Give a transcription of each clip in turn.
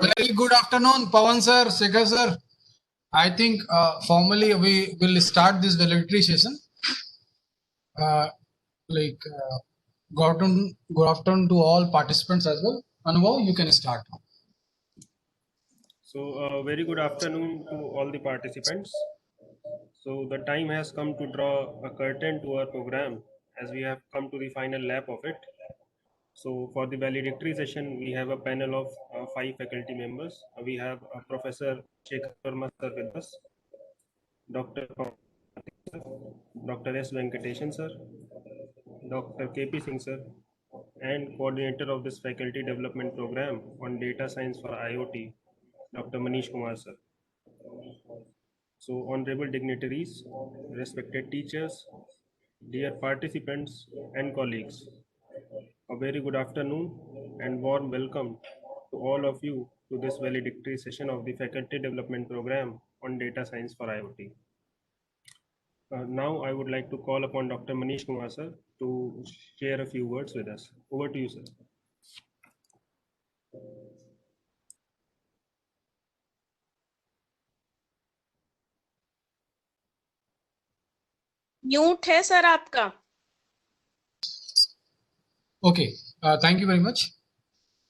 Very good afternoon, Pawan sir, Sekhar sir. I think formally we will start this valedictory session. Good afternoon to all participants as well. Anubhav, you can start. So, very good afternoon to all the participants. So, the time has come to draw a curtain to our program as we have come to the final lap of it. So, for the valedictory session, we have a panel of 5 faculty members. We have Professor Shekhar Verma sir with us, Dr. Dr. S. Venkatesan sir, Dr. KP Singh sir, and coordinator of this faculty development program on data science for IoT, Dr. Manish Kumar sir. So, honorable dignitaries, respected teachers, dear participants and colleagues, a very good afternoon and warm welcome to all of you to this valedictory session of the Faculty Development Program on Data Science for IoT. Now I would like to call upon Dr. Manish Kumar sir to share a few words with us. Over to you, sir. Mute है sir आपका. Okay, thank you very much.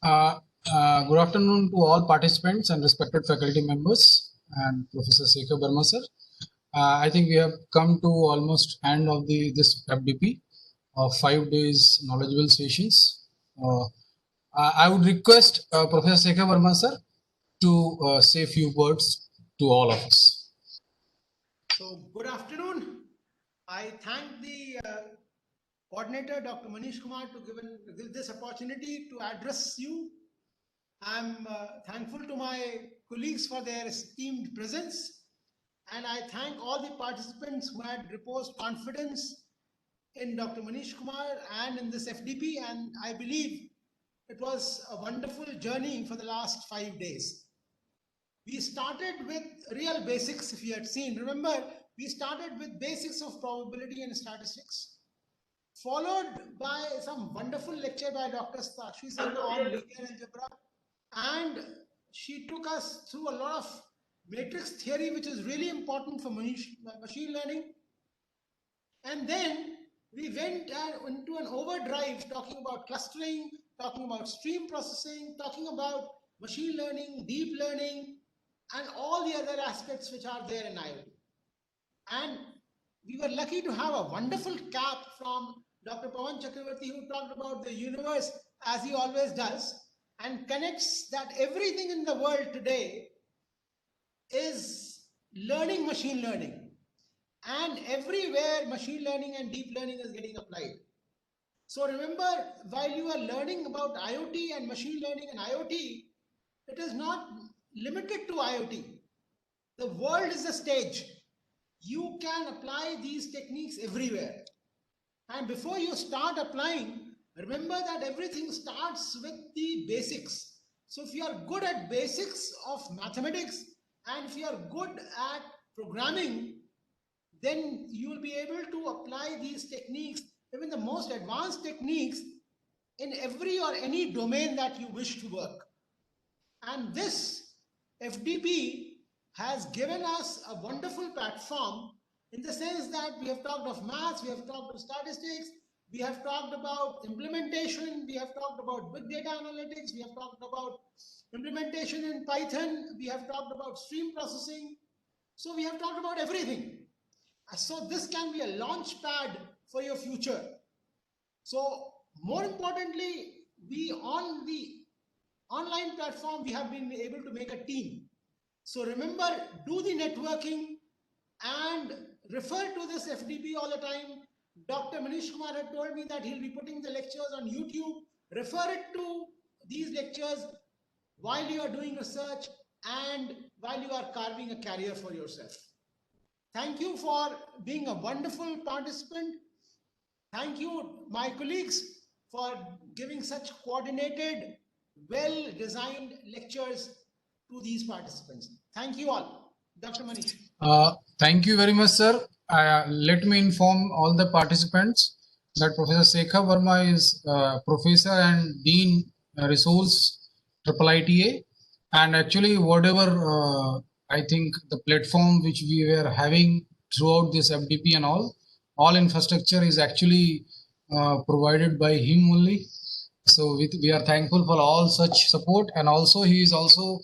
Good afternoon to all participants and respected faculty members and Professor Sekhar Verma sir. I think we have come to almost end of this FDP of 5 days knowledgeable sessions. I would request Professor Sekhar Verma sir to say a few words to all of us. So, good afternoon. I thank the coordinator, Dr. Manish Kumar, to give this opportunity to address you. I'm thankful to my colleagues for their esteemed presence, and I thank all the participants who had reposed confidence in Dr. Manish Kumar and in this FDP, and I believe it was a wonderful journey for the last 5 days. We started with real basics, if you had seen. Remember, we started with basics of probability and statistics, followed by some wonderful lecture by Dr. Sakshi Sinha on linear algebra, and she took us through a lot of matrix theory, which is really important for machine learning. And then we went into an overdrive, talking about clustering, talking about stream processing, talking about machine learning, deep learning, and all the other aspects which are there in IoT. And we were lucky to have a wonderful cap from Dr. Pawan Chakravarti, who talked about the universe as he always does, and connects that everything in the world today is learning machine learning. And everywhere machine learning and deep learning is getting applied. So remember, while you are learning about IoT and machine learning and IoT, it is not limited to IoT. The world is a stage. You can apply these techniques everywhere. And before you start applying, remember that everything starts with the basics. So if you are good at basics of mathematics and if you are good at programming, then you will be able to apply these techniques, even the most advanced techniques, in every or any domain that you wish to work. And this FDP has given us a wonderful platform in the sense that we have talked of maths, we have talked of statistics, we have talked about implementation, we have talked about big data analytics, we have talked about implementation in Python, we have talked about stream processing. So we have talked about everything. So this can be a launch pad for your future. So more importantly, we on the online platform, we have been able to make a team. So remember, do the networking and refer to this FDP all the time. Dr. Manish Kumar had told me that he'll be putting the lectures on YouTube. Refer it to these lectures while you are doing research and while you are carving a career for yourself. Thank you for being a wonderful participant. Thank you, my colleagues, for giving such coordinated, well-designed lectures to these participants. Thank you all. Dr. Manish. Thank you very much, sir. Let me inform all the participants that Professor Sekhar Verma is Professor and Dean Resource IIITA, And actually, whatever I think the platform which we were having throughout this FDP and all infrastructure is actually provided by him only. So we are thankful for all such support, and also he is also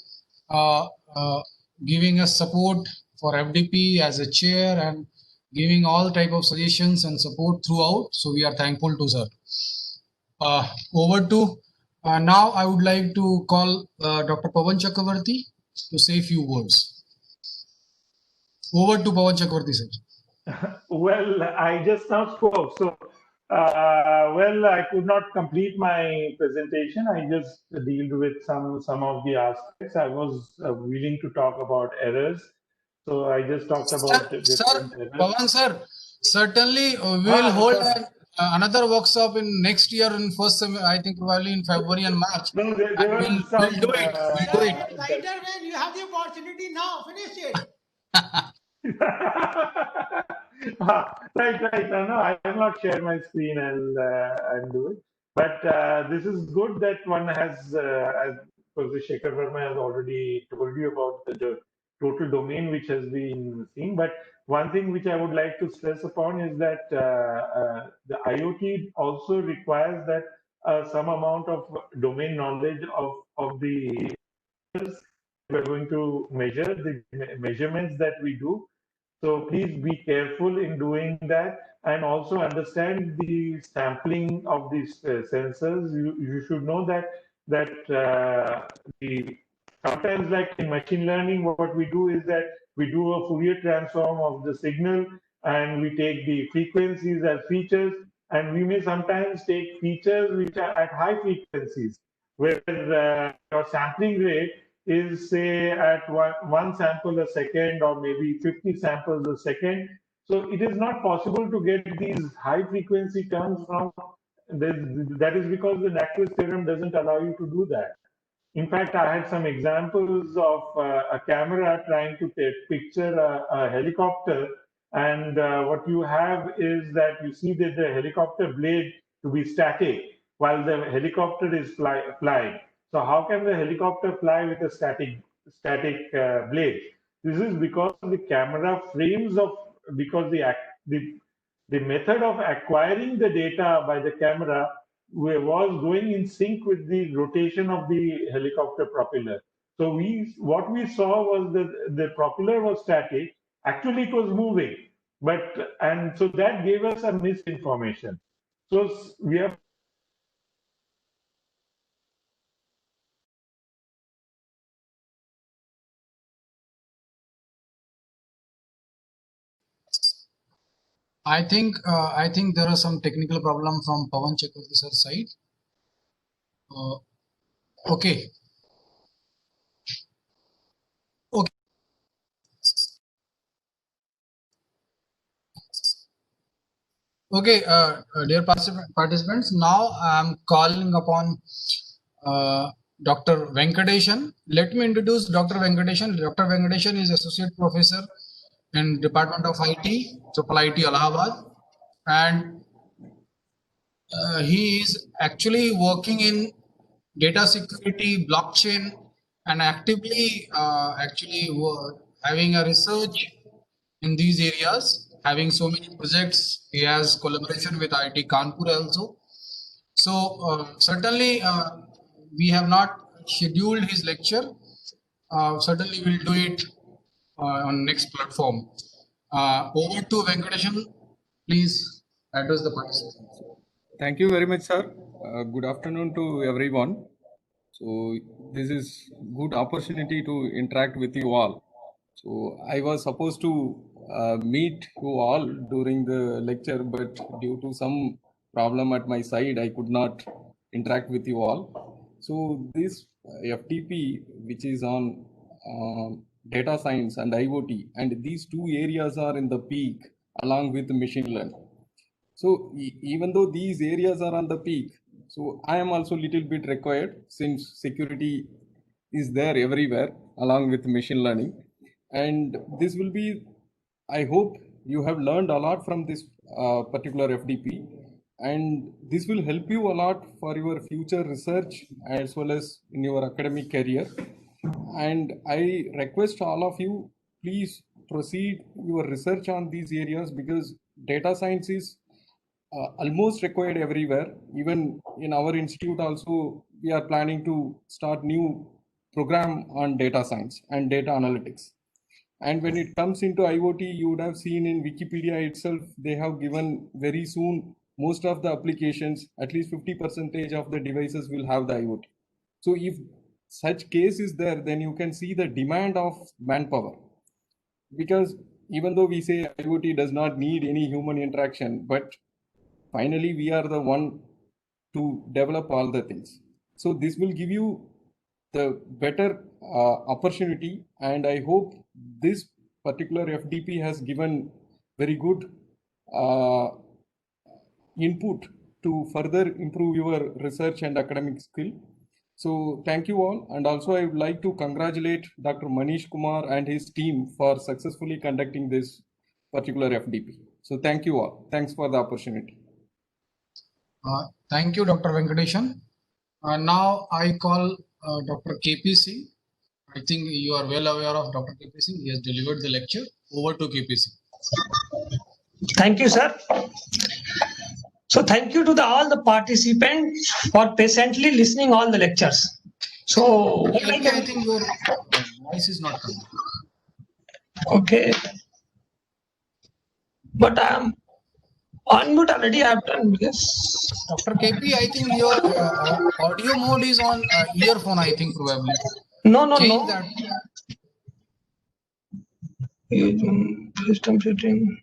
uh, uh, giving us support for FDP as a chair and giving all type of suggestions and support throughout. So we are thankful to sir. Over to now. I would like to call Dr. Pawan Chakravarti to say a few words. Over to Pawan Chakravarti, sir. Well, I just now spoke, so well, I could not complete my presentation. I just dealt with some of the aspects. I was willing to talk about errors, so I just talked about different errors. Pawan sir, certainly we will hold another workshop in next year in first I think probably in February and March. No, there were we'll do it. We'll do it. Spider-Man, you have the opportunity now. Finish it. Right. No, I will not share my screen and do it. But this is good that one has, as Professor Shekhar Verma has already told you about the total domain which has been seen. But one thing which I would like to stress upon is that the IoT also requires that some amount of domain knowledge of the we're going to measure the measurements that we do. So please be careful in doing that, and also understand the sampling of these sensors. You should know that sometimes, like in machine learning, what we do is that we do a Fourier transform of the signal, and we take the frequencies as features, and we may sometimes take features which are at high frequencies, where your sampling rate is say at one sample a second or maybe 50 samples a second. So it is not possible to get these high frequency terms from that is because the Nyquist theorem doesn't allow you to do that. In fact, I had some examples of a camera trying to picture a helicopter, and what you have is that you see that the helicopter blade to be static while the helicopter is flying. So how can the helicopter fly with a static blade? This is because the camera frames because the method of acquiring the data by the camera was going in sync with the rotation of the helicopter propeller. So what we saw was that the propeller was static. Actually, it was moving, and so that gave us a misinformation. So we have. I think there are some technical problem from Pawan Chakravarti sir side. Okay. Okay, dear participants, now I am calling upon Dr. Venkatesan. Let me introduce Dr. Venkatesan. Dr. Venkatesan is Associate Professor in Department of IT, IIIT Allahabad, and he is actually working in data security, blockchain, and actively having a research in these areas, having so many projects. He has collaboration with IIT Kanpur also. So certainly we have not scheduled his lecture. Certainly we'll do it on next platform. Over to Venkatesan. Please address the participants. Thank you very much, sir. Good afternoon to everyone. So this is good opportunity to interact with you all. So I was supposed to meet you all during the lecture, but due to some problem at my side, I could not interact with you all. So this FTP, which is on data science and IoT, and these two areas are in the peak along with machine learning. So even though these areas are on the peak, so I am also little bit required since security is there everywhere along with machine learning. And this will be, I hope you have learned a lot from this particular FDP, and this will help you a lot for your future research as well as in your academic career. and I request all of you, please proceed your research on these areas, because data science is almost required everywhere. Even in our institute also, we are planning to start new program on data science and data analytics. And when it comes into IoT, you would have seen in Wikipedia itself, they have given very soon most of the applications, at least 50% of the devices will have the IoT. So if such case is there, then you can see the demand of manpower. Because even though we say IoT does not need any human interaction, but finally we are the one to develop all the things. So this will give you the better opportunity, and I hope this particular FDP has given very good input to further improve your research and academic skill. So thank you all, and also I would like to congratulate Dr. Manish Kumar and his team for successfully conducting this particular FDP. So thank you all. Thanks for the opportunity. Thank you, Dr. Venkateshan. Now I call Dr. KP Singh. I think you are well aware of Dr. KP Singh. He has delivered the lecture. Over to KP Singh. Thank you, sir. So thank you to all the participants for patiently listening all the lectures. So I think your voice is not coming. Okay, but I am on mute already. I have done this. Dr. KP, I think your audio mode is on earphone, I think probably. No. Change that. System setting.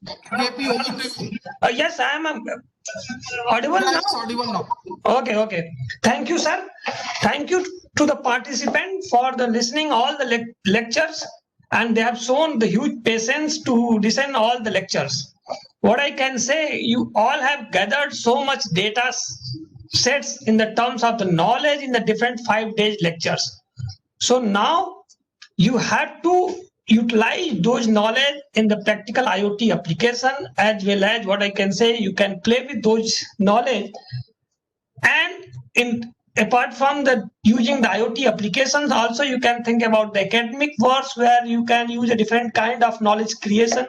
KP, over to you. Yes, I am audible now. It's audible now. Okay. Thank you, sir. Thank you to the participant for the listening all the lectures, and they have shown the huge patience to listen all the lectures. What I can say, you all have gathered so much data sets in the terms of the knowledge in the different 5 days lectures. So now you had to utilize those knowledge in the practical IoT application, as well as what I can say, you can play with those knowledge. And apart from the using the IoT applications, also you can think about the academic works where you can use a different kind of knowledge creation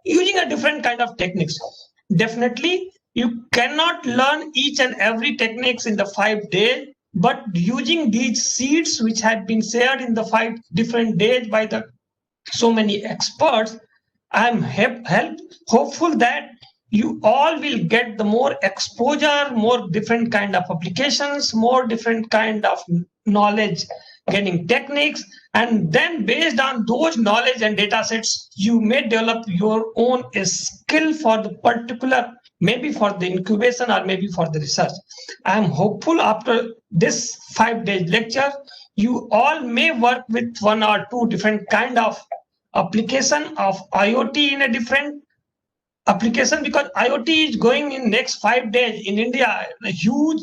using a different kind of techniques. Definitely, you cannot learn each and every techniques in the 5 days, but using these seeds which have been shared in the 5 different days by the so many experts, I am hopeful that you all will get the more exposure, more different kind of applications, more different kind of knowledge getting techniques, and then based on those knowledge and data sets, you may develop your own skill for the particular, maybe for the incubation or maybe for the research. I am hopeful after this 5 days lecture, you all may work with 1 or 2 different kind of application of IoT in a different application, because IoT is going in next 5 days in India, a huge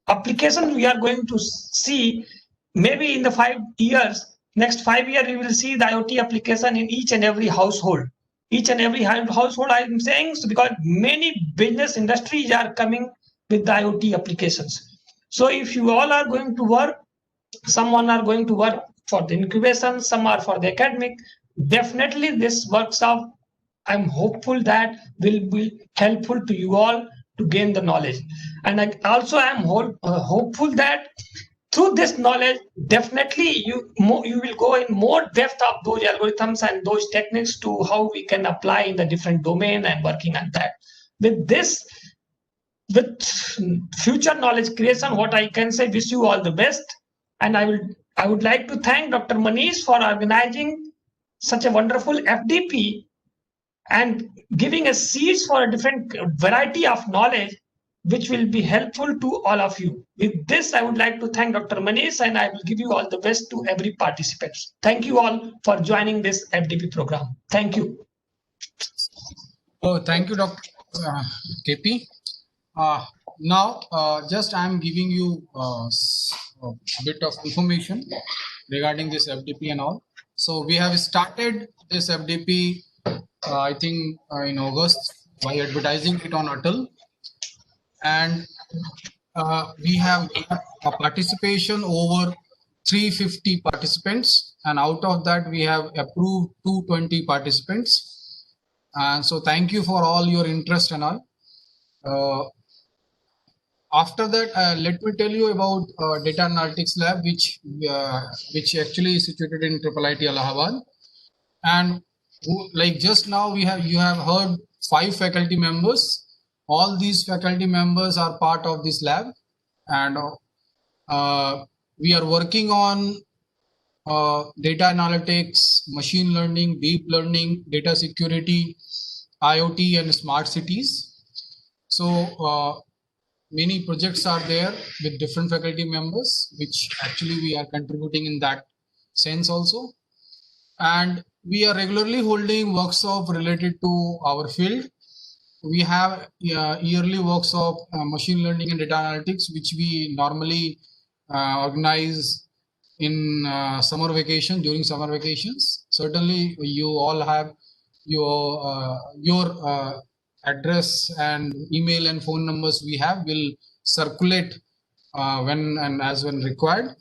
application we are going to see. Maybe in the 5 years, next 5 years, we will see the IoT application in each and every household. Each and every household, I am saying, because many business industries are coming with the IoT applications. So if you all are going to work, someone are going to work for the incubation, some are for the academic, definitely this workshop, I'm hopeful that will be helpful to you all to gain the knowledge. And I also am hopeful that through this knowledge, definitely you will go in more depth of those algorithms and those techniques to how we can apply in the different domain and working on that. With this, with future knowledge creation, what I can say, wish you all the best. And I would like to thank Dr. Manish for organizing such a wonderful FDP and giving us seeds for a different variety of knowledge, which will be helpful to all of you. With this, I would like to thank Dr. Manish, and I will give you all the best to every participant. Thank you all for joining this FDP program. Thank you. Oh, thank you, Dr. KP. Now, just I am giving you a bit of information regarding this FDP and all. So we have started this FDP, I think in August by advertising it on Atal, and we have a participation over 350 participants, and out of that we have approved 220 participants. And so thank you for all your interest and all. After that, let me tell you about Data Analytics Lab, which actually is situated in IIIT Allahabad. And like just now, you have heard 5 faculty members. All these faculty members are part of this lab, and we are working on data analytics, machine learning, deep learning, data security, IoT, and smart cities. So many projects are there with different faculty members, which actually we are contributing in that sense also. And we are regularly holding workshops related to our field. We have yearly workshop machine learning and data analytics, which we normally organize in summer vacation, during summer vacations. Certainly you all have your address and email and phone numbers we have will circulate when and as when required.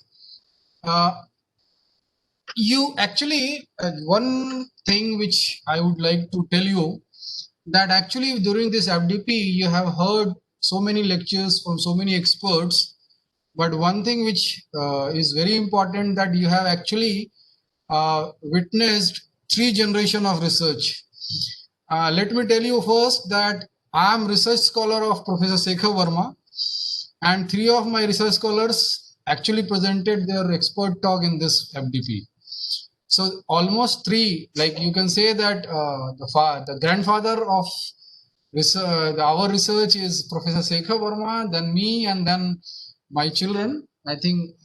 You actually, one thing which I would like to tell you, that actually during this FDP you have heard so many lectures from so many experts, but one thing which is very important, that you have actually witnessed 3 generations of research. Let me tell you first that I am research scholar of Professor Sekhar Verma, and 3 of my research scholars actually presented their expert talk in this FDP. So almost 3, like you can say that the grandfather of our research is Professor Sekhar Verma, then me, and then my children, I think.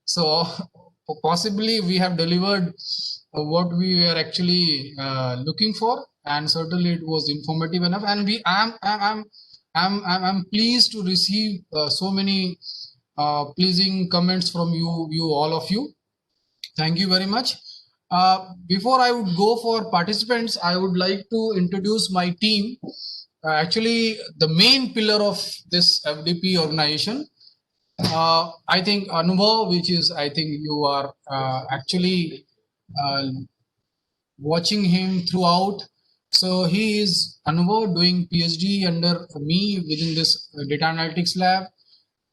So possibly we have delivered what we were actually looking for, and certainly it was informative enough. And I'm pleased to receive so many pleasing comments from you all of you. Thank you very much. Before I would go for participants, I would like to introduce my team. Actually, the main pillar of this FDP organization. I think Anubhav, which is, I think you are actually watching him throughout. So he is Anubhav doing PhD under me within this data analytics lab.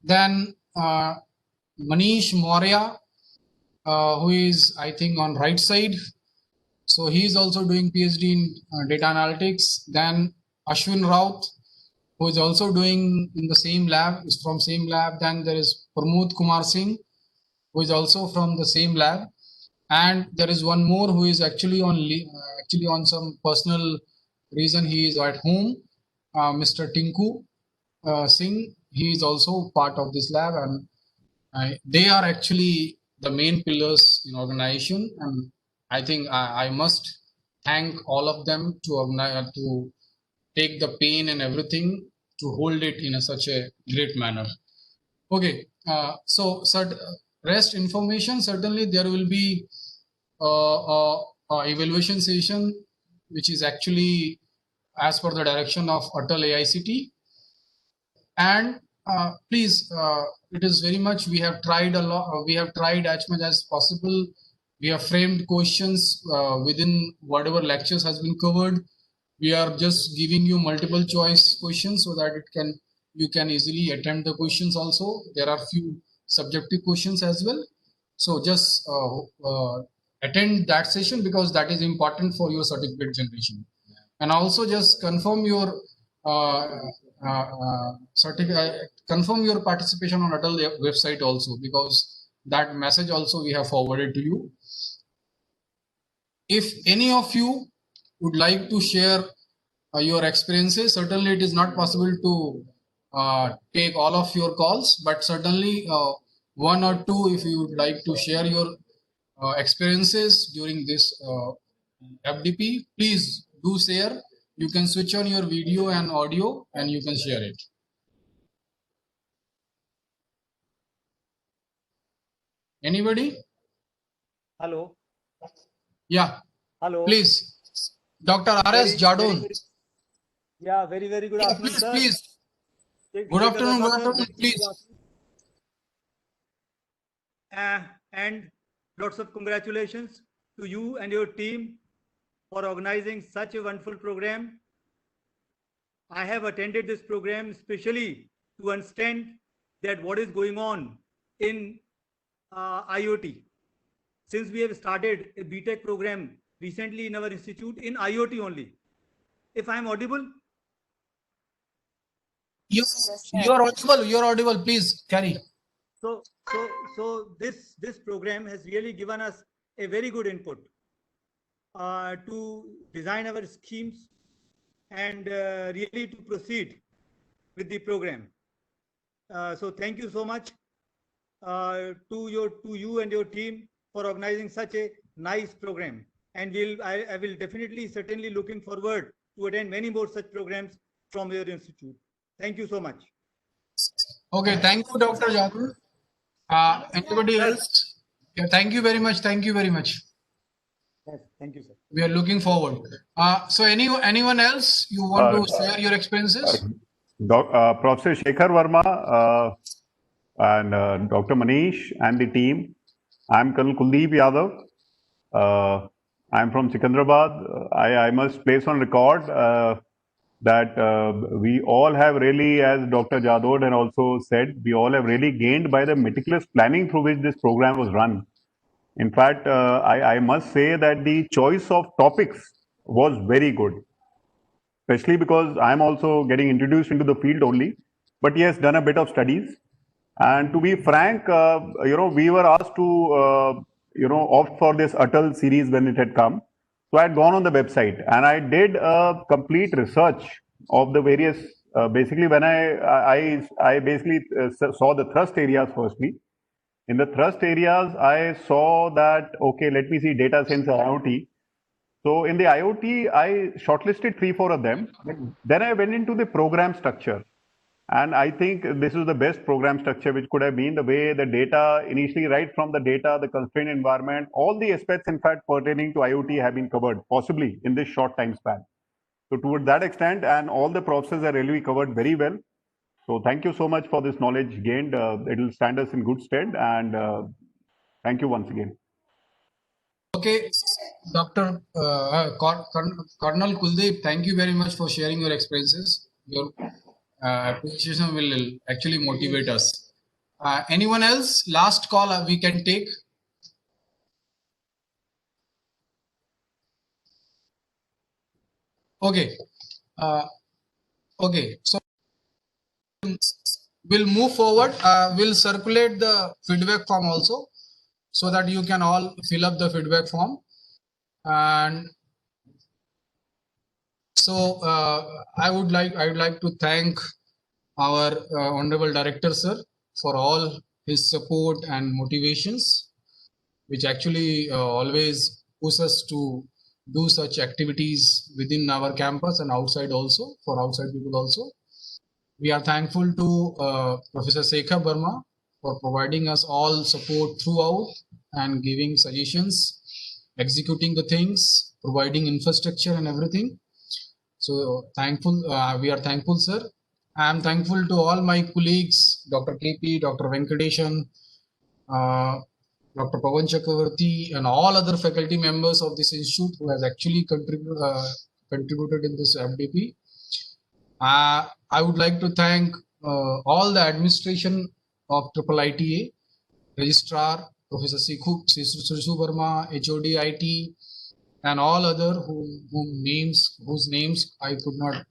Then Manish Maurya, who is, I think, on right side. So he is also doing PhD in data analytics. Then Ashwin Raut, who is also doing in the same lab, is from same lab. Then there is Pramod Kumar Singh, who is also from the same lab. And there is one more who is actually on some personal reason he is at home, Mr. Tinku Singh. He is also part of this lab, and they are actually the main pillars in organization. And I think I must thank all of them to take the pain and everything to hold it in such a great manner. Okay, so rest information, certainly there will be evaluation session, which is actually as per the direction of Atal AICT. And please, it is very much, we have tried a lot, we have tried as much as possible. We have framed questions within whatever lectures has been covered. We are just giving you multiple choice questions so that you can easily attempt the questions also. There are few subjective questions as well. So just attend that session, because that is important for your certificate generation. And also just confirm your confirm your participation on Atal website also, because that message also we have forwarded to you. If any of you would like to share your experiences, certainly it is not possible to take all of your calls, but certainly 1 or 2, if you would like to share your experiences during this FDP, please do share. You can switch on your video and audio and you can share it. Anybody? Hello. Yeah, Hello. please. Dr. R.S. Very, Jadon. yeah, very good Yeah, afternoon, please, sir. please. Good Shekhar afternoon, Verma, good sir. afternoon, please. And lots of congratulations to you and your team for organizing such a wonderful program. I have attended this program especially to understand that what is going on in IoT. Since we have started a BTech program recently in our institute in IoT only. If I am audible, You're audible, you're audible, please carry. so this program has really given us a very good input to design our schemes and really to proceed with the program. So thank you so much to you and your team for organizing such a nice program. And I will definitely certainly looking forward to attend many more such programs from your institute. Thank you so much. Okay, thank you, Dr. Jadon. Anybody Sir. else? Yeah, thank you very much. Thank you very much. Yes, thank you, sir. We are looking forward. So anyone else you want to share your experiences? Professor Shekhar Verma and Dr. Manish and the team. I'm Colonel Kuldeep Yadav. I'm from Secunderabad. I must place on record that we all have really, as Dr. Jadon and also said, we all have really gained by the meticulous planning through which this program was run. In fact, I must say that the choice of topics was very good, especially because I'm also getting introduced into the field only, but yes, done a bit of studies. And to be frank, we were asked to, opt for this Atal series when it had come. So I had gone on the website and I did a complete research of the various, basically when I basically saw the thrust areas firstly. In the thrust areas, I saw that, okay, let me see data sensor IoT. So in the IoT, I shortlisted 3-4 of them. Then I went into the program structure. And I think this is the best program structure which could have been the way the data initially, right from the data, the constrained environment, all the aspects in fact pertaining to IoT have been covered possibly in this short time span. So toward that extent, and all the processes are really covered very well. So thank you so much for this knowledge gained. It will stand us in good stead, and thank you once again. Okay, Dr. Colonel Kuldeep, thank you very much for sharing your experiences. Your appreciation will actually motivate us. Anyone else? Last call we can take. Okay. Okay. So we'll move forward. We'll circulate the feedback form also, so that you can all fill up the feedback form. And so I would like to thank our honorable director sir for all his support and motivations, which actually always push us to do such activities within our campus and outside also, for outside people also. We are thankful to Professor Shekhar Verma for providing us all support throughout and giving suggestions, executing the things, providing infrastructure and everything. So thankful, we are thankful, sir. I am thankful to all my colleagues, Dr. KP, Dr. Venkateshan, Dr. Pawan Chakravarti, and all other faculty members of this institute who has actually contributed in this FDP. I would like to thank all the administration of IIITA, Registrar, Professor Sisu Verma, HOD IT, and all other whose names I could not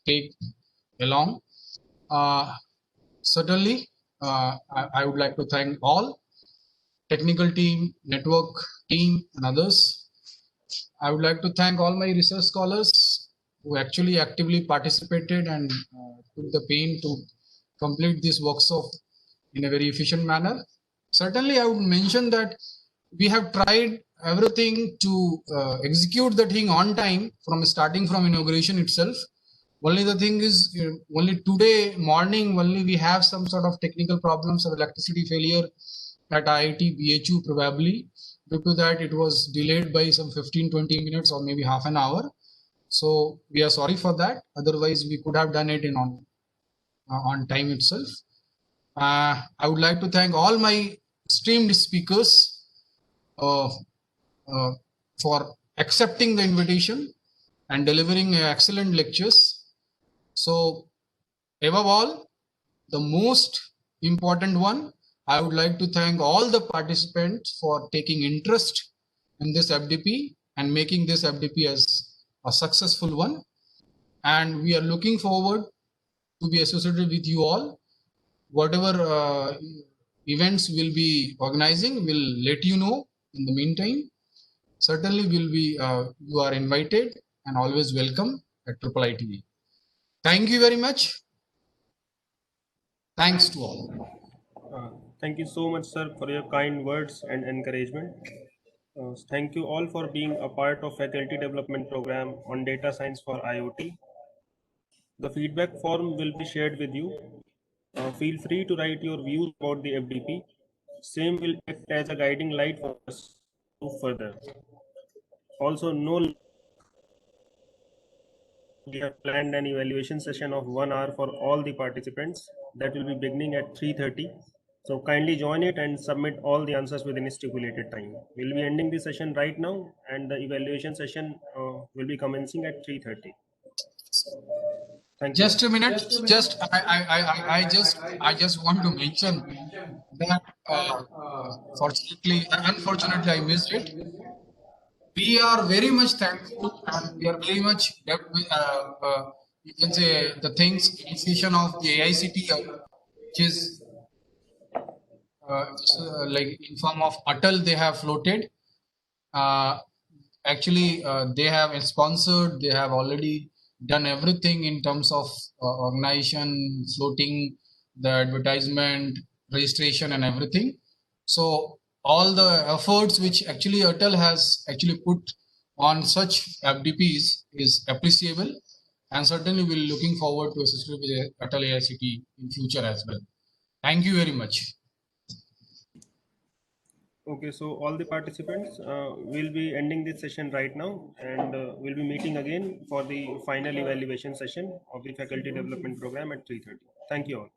take along. Certainly, I would like to thank all technical team, network team, and others. I would like to thank all my research scholars who actually actively participated and took the pain to complete this workshop in a very efficient manner. Certainly, I would mention that we have tried everything to execute the thing on time from starting from inauguration itself. Only the thing is, only today morning, only we have some sort of technical problems of electricity failure at IIT BHU probably. Due to that, it was delayed by some 15-20 minutes or maybe half an hour. So we are sorry for that. Otherwise, we could have done it in on time itself. I would like to thank all my esteemed speakers for accepting the invitation and delivering excellent lectures. So above all, the most important one, I would like to thank all the participants for taking interest in this FDP and making this FDP as a successful one. And we are looking forward to be associated with you all. Whatever events we'll be organizing, we'll let you know in the meantime. Certainly will be, you are invited and always welcome at IIIT. Thank you very much. Thanks to all. Thank you so much, sir, for your kind words and encouragement. Thank you all for being a part of faculty development program on data science for IoT. The feedback form will be shared with you. Feel free to write your views about the FDP. Same will act as a guiding light for us to move further. Also, we have planned an evaluation session of 1 hour for all the participants that will be beginning at 3:30. So kindly join it and submit all the answers within a stipulated time. We'll be ending the session right now, and the evaluation session will be commencing at 3:30. Thank you. Just a minute. I just want to mention that unfortunately, I missed it. We are very much thankful, and we are very much you can say the things initiation of the AICT, which is like in form of Atal, they have floated. Actually, they have sponsored. They have already done everything in terms of organization, floating, the advertisement, registration, and everything. So all the efforts which actually Atal has actually put on such FDPs is appreciable, and certainly we're looking forward to associate with Atal AICT in future as well. Thank you very much. Okay, so all the participants will be ending this session right now, and we'll be meeting again for the final evaluation session of the faculty development program at 3:30. Thank you all.